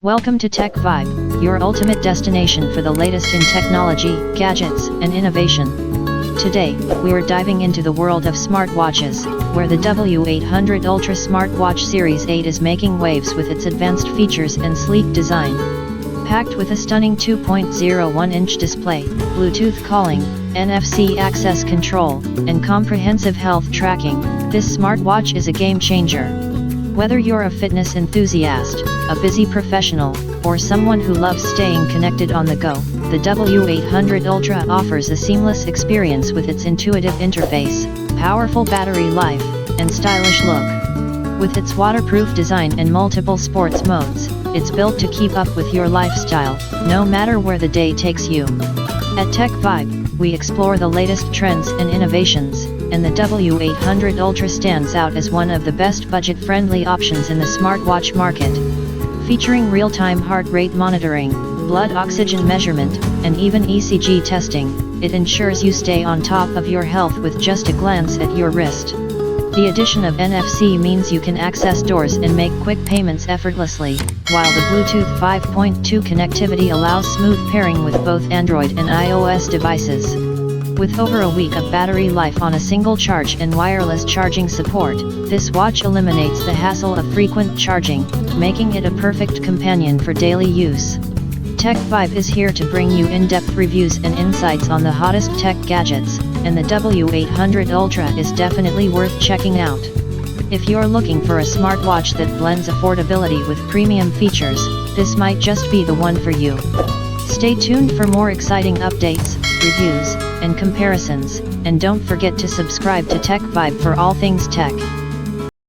Welcome to Tech Vibe, your ultimate destination for the latest in technology, gadgets, and innovation. Today, we are diving into the world of smartwatches, where the W800 Ultra Smartwatch Series 8 is making waves with its advanced features and sleek design. Packed with a stunning 2.01-inch display, Bluetooth calling, NFC access control, and comprehensive health tracking, this smartwatch is a game changer. Whether you're a fitness enthusiast, a busy professional, or someone who loves staying connected on the go, the W800 Ultra offers a seamless experience with its intuitive interface, powerful battery life, and stylish look. With its waterproof design and multiple sports modes, it's built to keep up with your lifestyle, no matter where the day takes you. At Tech Vibe, we explore the latest trends and innovations, and the W800 Ultra stands out as one of the best budget-friendly options in the smartwatch market. Featuring real-time heart rate monitoring, blood oxygen measurement, and even ECG testing, it ensures you stay on top of your health with just a glance at your wrist. The addition of NFC means you can access doors and make quick payments effortlessly, while the Bluetooth 5.2 connectivity allows smooth pairing with both Android and iOS devices. With over a week of battery life on a single charge and wireless charging support, this watch eliminates the hassle of frequent charging, making it a perfect companion for daily use. Tech Vibe is here to bring you in-depth reviews and insights on the hottest tech gadgets, and the W800 Ultra is definitely worth checking out. If you're looking for a smartwatch that blends affordability with premium features, this might just be the one for you. Stay tuned for more exciting updates, reviews, and comparisons, and don't forget to subscribe to Tech Vibe for all things tech.